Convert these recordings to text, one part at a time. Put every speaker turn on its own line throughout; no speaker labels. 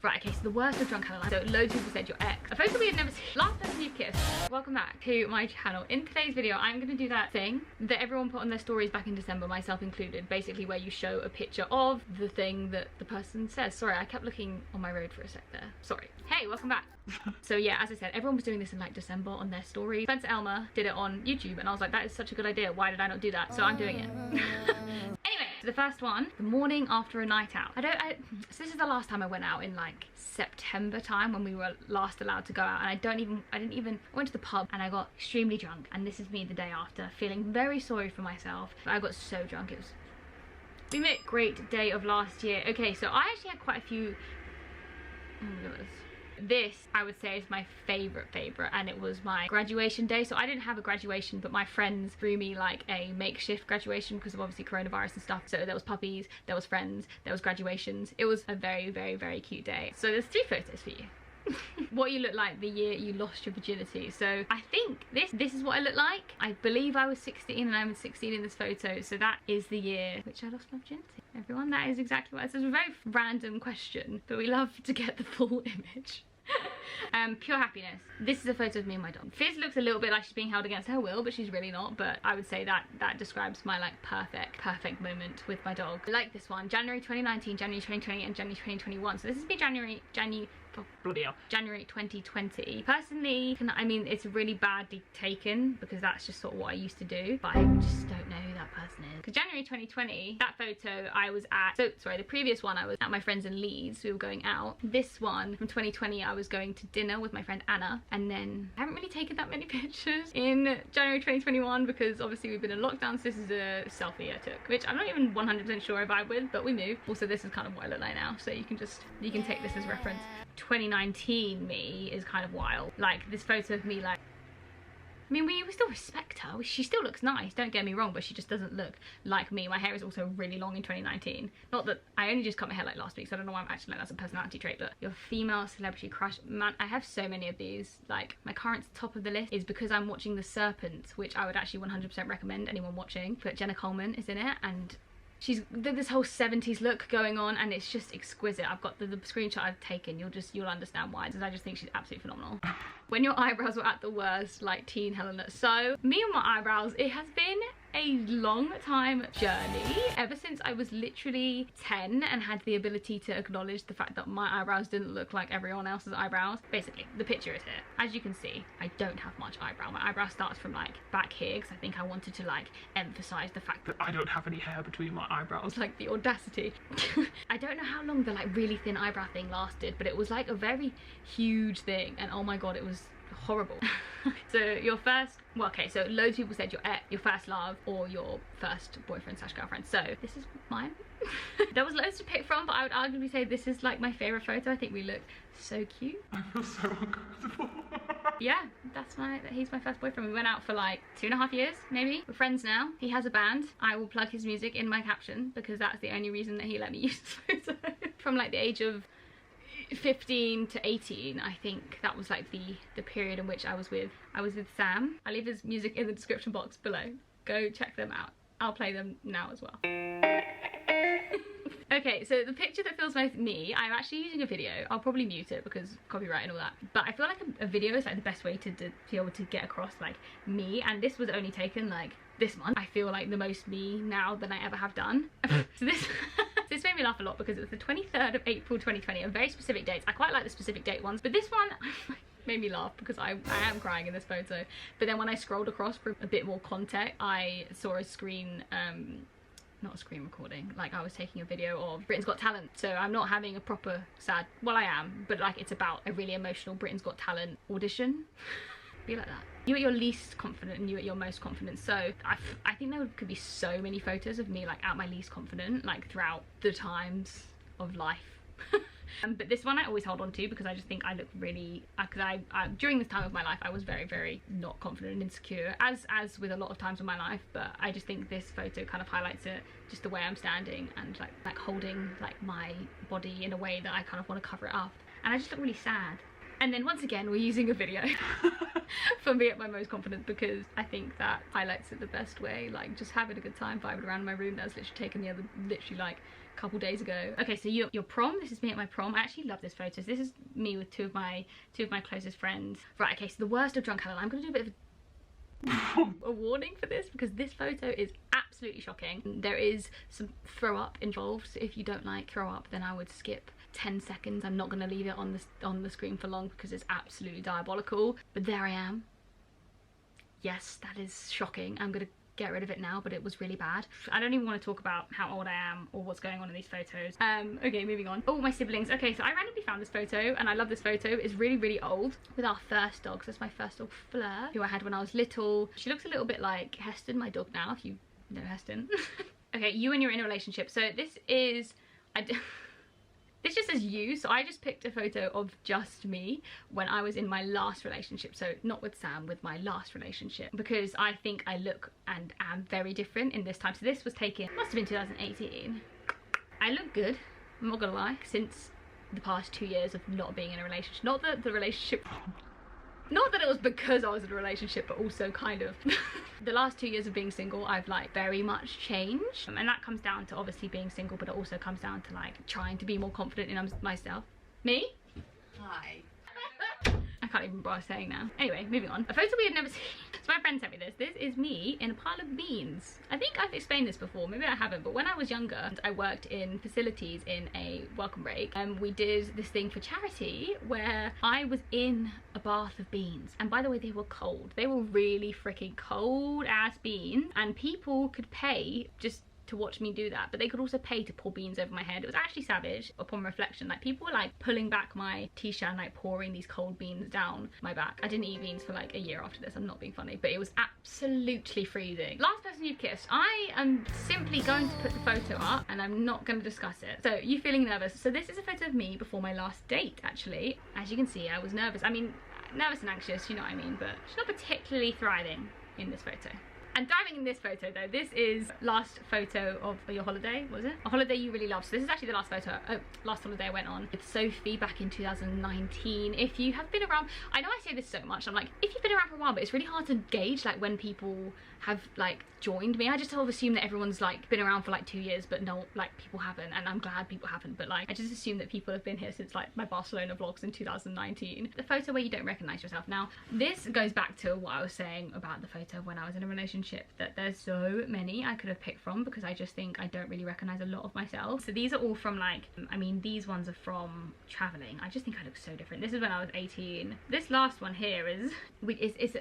Right, okay, so the worst of drunk Hannah. So loads of people said your ex. A photo we had never seen. Last person you've kissed. Welcome back to my channel. In today's video, I'm gonna do that thing that everyone put on their stories back in December, myself included. Basically where you show a picture of the thing that the person says. Sorry, I kept looking on my road for a sec there. Sorry. Hey, welcome back. So yeah, as I said, everyone was doing this in like December on their story. Spencer Elmer did it on YouTube and I was like, that is such a good idea. Why did I not do that? So I'm doing it. The first one, the morning after a night out. So this is the last time I went out in like September time when we were last allowed to go out, and I went to the pub and I got extremely drunk, and this is me the day after, feeling very sorry for myself. I got so drunk, it was a great day of last year. Okay, so I actually had quite a few, oh my goodness. This I would say is my favorite, and it was my graduation day. So I didn't have a graduation, but my friends threw me like a makeshift graduation because of obviously coronavirus and stuff. So there was puppies, there was friends, there was graduations. It was a very cute day. So there's 3 photos for you. What you look like the year you lost your virginity. So I think this is what I look like. I believe I was 16 and I was 16 in this photo, so that is the year which I lost my virginity. Everyone, that is exactly what it says. It's a very random question, but we love to get the full image. Pure happiness. This is a photo of me and my dog. Fizz looks a little bit like she's being held against her will, but she's really not. But I would say that describes my like perfect moment with my dog. I like this one. January 2019, January 2020 and January 2021. So this is me January 2020. Personally, I mean, it's really badly taken because that's just sort of what I used to do, but I just don't know who that person is. Because January 2020, that photo I was at, the previous one I was at my friends in Leeds, we were going out. This one from 2020, I was going to dinner with my friend Anna, and then I haven't really taken that many pictures in January 2021 because obviously we've been in lockdown, so this is a selfie I took, which I'm not even 100% sure I vibe with, but we moved. Also, this is kind of what I look like now, so you can take this as reference. 2019 me is kind of wild. Like this photo of me, like, I mean, we still respect her. She still looks nice, don't get me wrong, but she just doesn't look like me. My hair is also really long in 2019. Not that I only just cut my hair like last week, so I don't know why I'm acting like that's a personality trait, but your female celebrity crush. Man, I have so many of these. Like my current top of the list is because I'm watching The Serpent, which I would actually 100% recommend anyone watching. But Jenna Coleman is in it, and she's this whole 70s look going on, and it's just exquisite. I've got the screenshot I've taken. You'll understand why, because I just think she's absolutely phenomenal. When your eyebrows were at the worst, like teen Helena. So me and my eyebrows, it has been a long time journey ever since I was literally 10 and had the ability to acknowledge the fact that my eyebrows didn't look like everyone else's eyebrows. Basically, the picture is here. As you can see, I don't have much eyebrow. My eyebrow starts from like back here because I think I wanted to like emphasize the fact that I don't have any hair between my eyebrows. Like the audacity. I don't know how long the like really thin eyebrow thing lasted, but it was like a very huge thing, and oh my god, it was horrible. So your first, well, okay, so loads of people said your first love or your first boyfriend / girlfriend. So this is mine. There was loads to pick from, but I would arguably say this is like my favorite photo. I think we look so cute. I feel so uncomfortable. Yeah, he's my first boyfriend. We went out for like 2.5 years, maybe. We're friends now. He has a band. I will plug his music in my caption because that's the only reason that he let me use this photo. From like the age of 15 to 18, I think that was like the period in which I was with Sam. I'll leave his music in the description box below. Go check them out. I'll play them now as well. Okay, so the picture that feels most me, I'm actually using a video. I'll probably mute it because copyright and all that, but I feel like a video is like the best way to be able to get across like me, and this was only taken like this month. I feel like the most me now than I ever have done. So this made me laugh a lot because it was the 23rd of April 2020, a very specific date. I quite like the specific date ones, but this one made me laugh because I am crying in this photo. But then when I scrolled across for a bit more context, I saw a screen, not a screen recording, like I was taking a video of Britain's Got Talent. So I'm not having a proper sad, well I am, but like it's about a really emotional Britain's Got Talent audition. Be like that. You at your least confident and you at your most confident. So I think there could be so many photos of me like at my least confident, like throughout the times of life. But this one I always hold on to because I just think I look really, because I during this time of my life I was very not confident and insecure, as with a lot of times of my life, but I just think this photo kind of highlights it, just the way I'm standing and like holding like my body in a way that I kind of want to cover it up, and I just look really sad. And then once again we're using a video for me at my most confident because I think that highlights it the best way, like just having a good time vibing around in my room. That was literally taken literally like a couple days ago. Okay, so your prom, this is me at my prom. I actually love this photo. So this is me with two of my closest friends. Right, okay, so the worst of drunk Helen. I'm gonna do a bit of a warning for this because this photo is absolutely shocking. There is some throw up involved, so if you don't like throw up, then I would skip 10 seconds. I'm not going to leave it on the screen for long because it's absolutely diabolical. But there I am. Yes, that is shocking. I'm going to get rid of it now, but it was really bad. I don't even want to talk about how old I am or what's going on in these photos. Okay, moving on. Oh, my siblings. Okay, so I randomly found this photo and I love this photo. It's really, really old with our first dog. So that's my first dog, Fleur, who I had when I was little. She looks a little bit like Heston, my dog now, if you know Heston. Okay, you and you're in a relationship. So this is... This just says you, so I just picked a photo of just me when I was in my last relationship. So not with Sam, with my last relationship, because I think I look and am very different in this time. So this was taken, must have been 2018. I look good, I'm not gonna lie, since the past 2 years of not being in a relationship. Not that the relationship... Not that it was because I was in a relationship, but also kind of the last 2 years of being single, I've like very much changed. And that comes down to obviously being single, but it also comes down to like trying to be more confident in myself. Me?
Hi.
I can't even remember what I was saying now. Anyway, moving on. A photo we had never seen. So my friend sent me this. This is me in a pile of beans. I think I've explained this before, maybe I haven't, but when I was younger, I worked in facilities in a welcome break, and we did this thing for charity where I was in a bath of beans. And by the way, they were cold. They were really freaking cold ass beans, and people could pay just to watch me do that, but they could also pay to pour beans over my head. It was actually savage. Upon reflection, like people were like pulling back my t-shirt and like pouring these cold beans down my back. I didn't eat beans for like a year after this. I'm not being funny, but it was absolutely freezing. Last person you've kissed. I am simply going to put the photo up and I'm not going to discuss it. So you feeling nervous? So this is a photo of me before my last date, actually. As you can see, I was nervous. I mean, nervous and anxious, you know what I mean, but she's not particularly thriving in this photo. And diving in this photo though, this is last photo of your holiday, was it? A holiday you really loved. So this is actually the last photo, last holiday I went on with Sophie back in 2019. If you have been around, I know I say this so much, I'm like, if you've been around for a while, but it's really hard to gauge like when people have like joined me. I just sort of assume that everyone's like been around for like 2 years, but no, like people haven't, and I'm glad people haven't, but like I just assume that people have been here since like my Barcelona vlogs in 2019. The photo where you don't recognize yourself. Now this goes back to what I was saying about the photo when I was in a relationship, that there's so many I could have picked from because I just think I don't really recognize a lot of myself. So these are all from like, I mean these ones are from traveling. I just think I look so different. This is when I was 18. This last one here is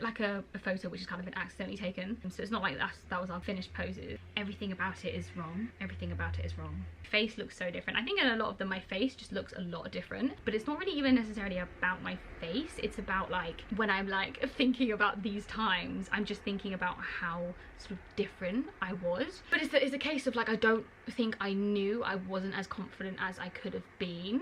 like a photo which has kind of been accidentally taken. So it's not like that was our finished poses. Everything about it is wrong. Everything about it is wrong. Face looks so different. I think in a lot of them my face just looks a lot different, but it's not really even necessarily about my face. It's about like when I'm like thinking about these times, I'm just thinking about how sort of different I was. But it's a case of like I don't think I knew I wasn't as confident as I could have been.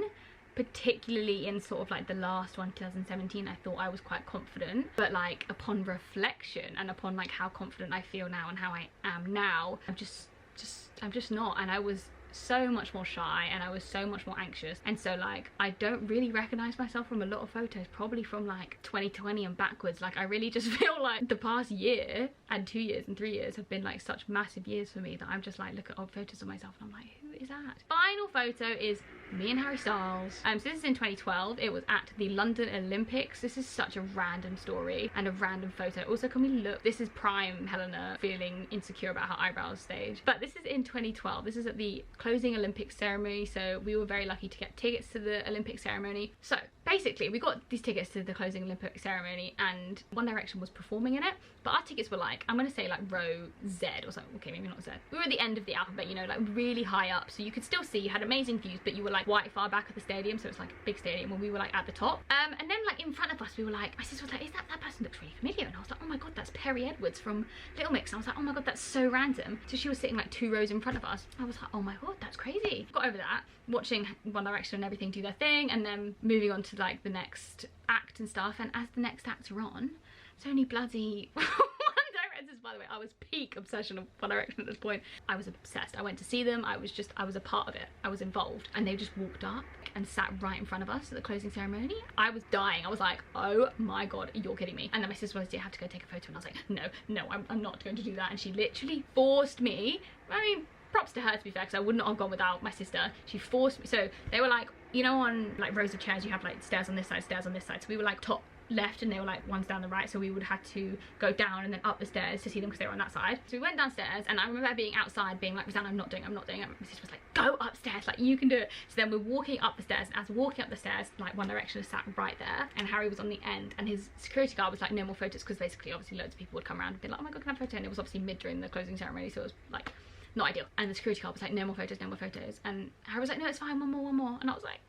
Particularly in sort of like the last one, 2017, I thought I was quite confident, but like upon reflection and upon like how confident I feel now and how I am now, I'm just not. And I was so much more shy and I was so much more anxious, and so like I don't really recognize myself from a lot of photos, probably from like 2020 and backwards. Like I really just feel like the past year and 2 years and 3 years have been like such massive years for me that I'm just like look at old photos of myself and I'm like, who is that? Final photo is me and Harry Styles. So this is in 2012. It was at the London Olympics. This is such a random story and a random photo. Also, can we look? This is prime Helena feeling insecure about her eyebrows stage. But this is in 2012. This is at the closing Olympic ceremony. So we were very lucky to get tickets to the Olympic ceremony. So basically we got these tickets to the closing Olympic ceremony and One Direction was performing in it, but our tickets were like, I'm gonna say like row Z or something. Okay, maybe not Z. We were at the end of the alphabet, you know, like really high up, so you could still see, you had amazing views, but you were like quite far back of the stadium, so it's like a big stadium, when we were like at the top. And then like in front of us, we were like, my sister was like, is that person looks really familiar? And I was like, oh my god, that's Perry Edwards from Little Mix. And I was like, oh my god, that's so random. So she was sitting like 2 rows in front of us. I was like, oh my god, that's crazy. Got over that, watching One Direction and everything do their thing, and then moving on to like the next act and stuff. And as the next acts are on, it's only bloody One Direction. By the way, I was peak obsession of One Direction at this point. I was obsessed. I went to see them. I was a part of it. I was involved, and they just walked up and sat right in front of us at the closing ceremony. I was dying. I was like, oh my god, you're kidding me. And then my sister was like, do you have to go take a photo? And I was like, no, I'm not going to do that. And she literally forced me, I mean, props to her, to be fair, because I would not have gone without my sister. She forced me. So they were like, you know, on like rows of chairs you have like stairs on this side, stairs on this side. So we were like top left and they were like ones down the right, so we would have to go down and then up the stairs to see them because they were on that side. So we went downstairs and I remember being outside being like, Rosanna, I'm not doing it. My sister was like, go upstairs, like you can do it. So then we're walking up the stairs, and as we're walking up the stairs, like One Direction was sat right there and Harry was on the end, and his security guard was like, no more photos, because basically obviously loads of people would come around and be like, oh my god, can I have a photo? And it was obviously mid during the closing ceremony, so it was like not ideal. And the security guard was like, no more photos, no more photos. And Harry was like, no, it's fine, one more. And I was like,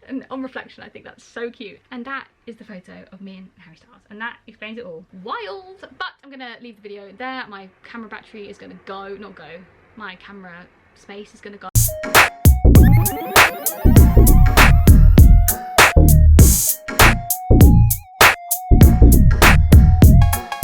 and on reflection, I think that's so cute. And that is the photo of me and Harry Styles, and that explains it all. Wild. But I'm gonna leave the video there. My camera battery is gonna go, not go, my camera space is gonna go.